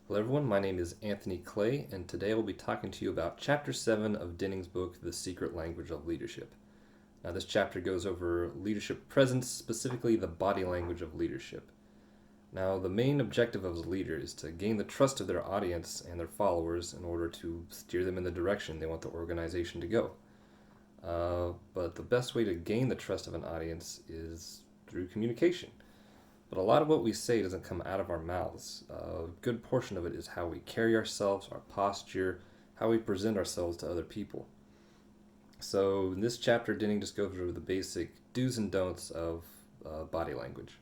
Hello, everyone. My name is Anthony Clay, and today I will be talking to you about Chapter 7 of Denning's book, The Secret Language of Leadership. Now, this chapter goes over leadership presence, specifically the body language of leadership. Now, the main objective of a leader is to gain the trust of their audience and their followers in order to steer them in the direction they want the organization to go. But the best way to gain the trust of an audience is through communication. But a lot of what we say doesn't come out of our mouths. A good portion of it is how we carry ourselves, our posture, how we present ourselves to other people. So in this chapter, Denning just goes over the basic do's and don'ts of body language.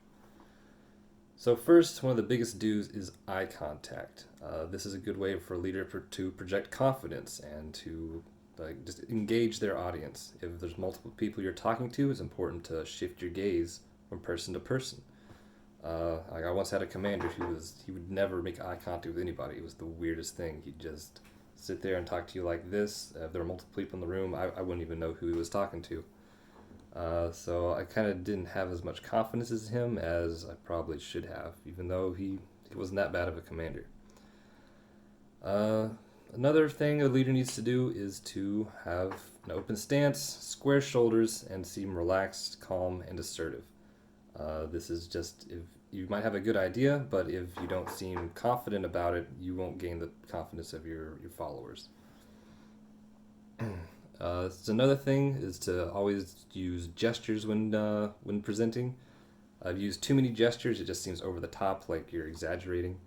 So first, one of the biggest do's is eye contact. This is a good way for a leader to project confidence and to just engage their audience. If there's multiple people you're talking to, it's important to shift your gaze from person to person. I once had a commander he would never make eye contact with anybody. It was the weirdest thing. He'd just sit there and talk to you like this. If there were multiple people in the room, I wouldn't even know who he was talking to. So I kind of didn't have as much confidence as him as I probably should have, even though he wasn't that bad of a commander. Another thing a leader needs to do is to have an open stance, square shoulders, and seem relaxed, calm, and assertive. This is just if you might have a good idea, but if you don't seem confident about it, you won't gain the confidence of your followers. So another thing is to always use gestures when presenting. I've used too many gestures; it just seems over the top, like you're exaggerating.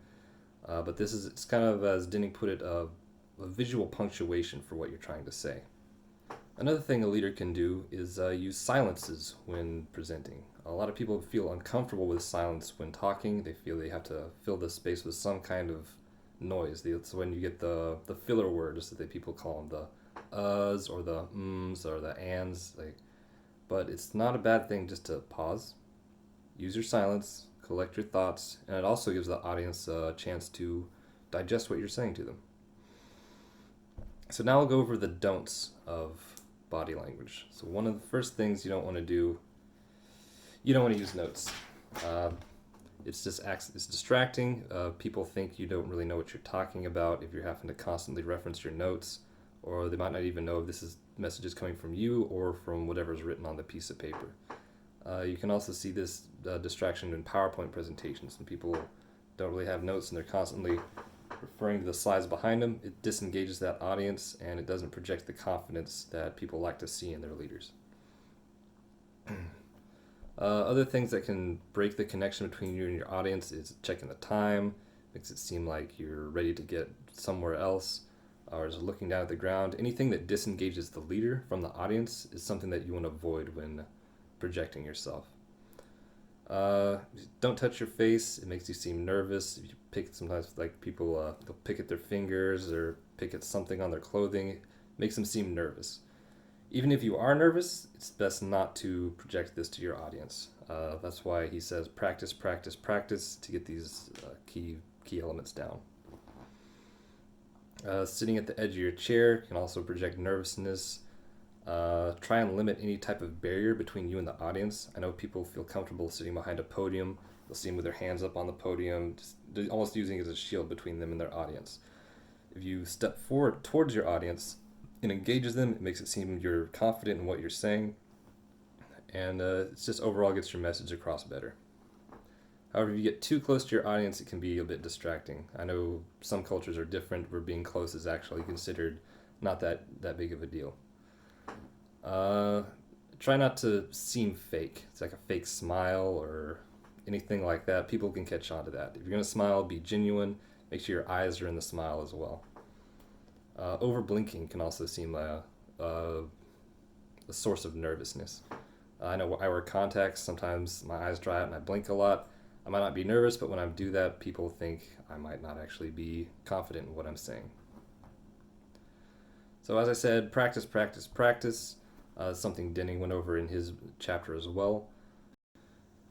But it's kind of, as Denning put it, a visual punctuation for what you're trying to say. Another thing a leader can do is use silences when presenting. A lot of people feel uncomfortable with silence when talking. They feel they have to fill the space with some kind of noise. It's when you get the filler words that people call them, the uhs or the ums or the ands. But it's not a bad thing just to pause, use your silence, collect your thoughts, and it also gives the audience a chance to digest what you're saying to them. So now I'll go over the don'ts of body language. So one of the first things you don't want to do, you don't want to use notes. It's distracting. People think you don't really know what you're talking about if you're having to constantly reference your notes, or they might not even know if this message is coming from you or from whatever's written on the piece of paper. You can also see this distraction in PowerPoint presentations when people don't really have notes and they're constantly referring to the slides behind them. It disengages that audience and it doesn't project the confidence that people like to see in their leaders. Other things that can break the connection between you and your audience is checking the time, makes it seem like you're ready to get somewhere else, or is looking down at the ground. Anything that disengages the leader from the audience is something that you want to avoid when projecting yourself. Don't touch your face. It makes you seem nervous. If you sometimes like people, they'll pick at their fingers or pick at something on their clothing. It makes them seem nervous. Even if you are nervous, it's best not to project this to your audience. That's why he says practice, practice, practice to get these key elements down. Sitting at the edge of your chair can also project nervousness. Try and limit any type of barrier between you and the audience. I know people feel comfortable sitting behind a podium. You'll see them with their hands up on the podium, just almost using it as a shield between them and their audience. If you step forward towards your audience and engages them, it makes it seem you're confident in what you're saying, and it's just overall gets your message across better. However, if you get too close to your audience, it can be a bit distracting. I know some cultures are different where being close is actually considered not that big of a deal. Try not to seem fake. It's like a fake smile or anything like that. People can catch on to that. If you're going to smile, be genuine. Make sure your eyes are in the smile as well. Over blinking can also seem a source of nervousness. I know I wear contacts. Sometimes my eyes dry out and I blink a lot. I might not be nervous, but when I do that, people think I might not actually be confident in what I'm saying. So as I said, practice, practice, practice. Something Denning went over in his chapter as well.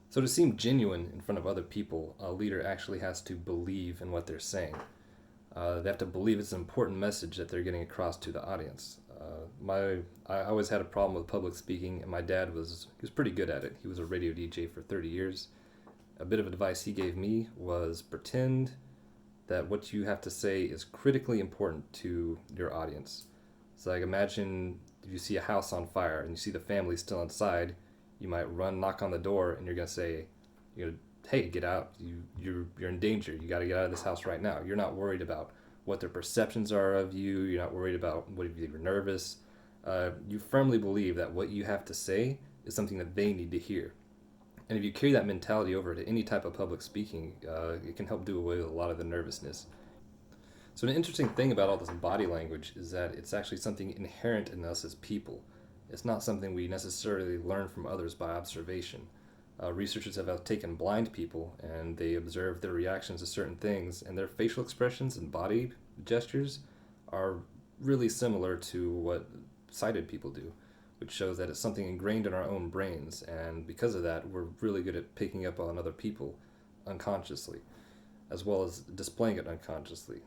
So to seem genuine in front of other people, a leader actually has to believe in what they're saying. They have to believe it's an important message that they're getting across to the audience. I always had a problem with public speaking, and my dad was pretty good at it. He was a radio DJ for 30 years. A bit of advice he gave me was pretend that what you have to say is critically important to your audience. So like imagine if you see a house on fire and you see the family still inside, you might run, knock on the door, and you're gonna say, you know, hey, get out. You're in danger. You got to get out of this house right now. You're not worried about what their perceptions are of you. You're not worried about what if you're nervous. You firmly believe that what you have to say is something that they need to hear. And if you carry that mentality over to any type of public speaking, it can help do away with a lot of the nervousness. So an interesting thing about all this body language is that it's actually something inherent in us as people. It's not something we necessarily learn from others by observation. Researchers have taken blind people and they observed their reactions to certain things, and their facial expressions and body gestures are really similar to what sighted people do, which shows that it's something ingrained in our own brains, and because of that, we're really good at picking up on other people unconsciously, as well as displaying it unconsciously.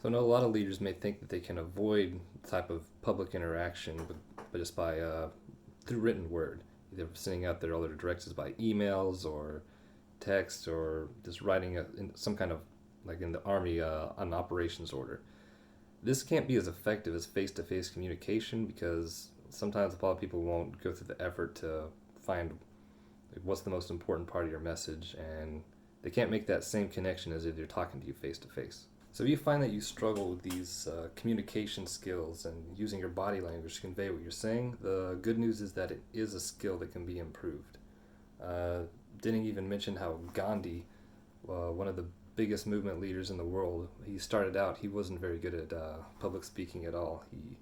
So I know a lot of leaders may think that they can avoid the type of public interaction, but just by through written word, either sending out their other directives by emails or text, or just writing in some kind of, like in the army, an operations order. This can't be as effective as face-to-face communication because sometimes a lot of people won't go through the effort to find what's the most important part of your message, and they can't make that same connection as if they're talking to you face-to-face. So if you find that you struggle with these communication skills and using your body language to convey what you're saying, the good news is that it is a skill that can be improved. Didn't even mention how Gandhi, one of the biggest movement leaders in the world, he started out, he wasn't very good at public speaking at all. He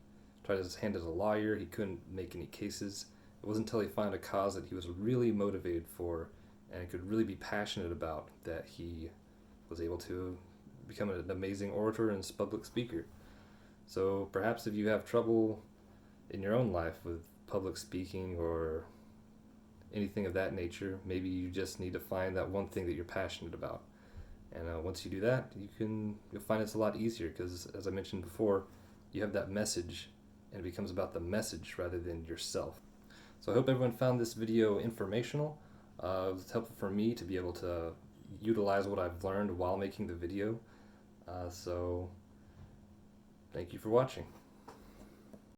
tried his hand as a lawyer, he couldn't make any cases. It wasn't until he found a cause that he was really motivated for and could really be passionate about that he was able to become an amazing orator and public speaker. So perhaps if you have trouble in your own life with public speaking or anything of that nature, maybe you just need to find that one thing that you're passionate about. And once you do that, you'll find it's a lot easier because, as I mentioned before, you have that message and it becomes about the message rather than yourself. So I hope everyone found this video informational. It was helpful for me to be able to utilize what I've learned while making the video. So thank you for watching.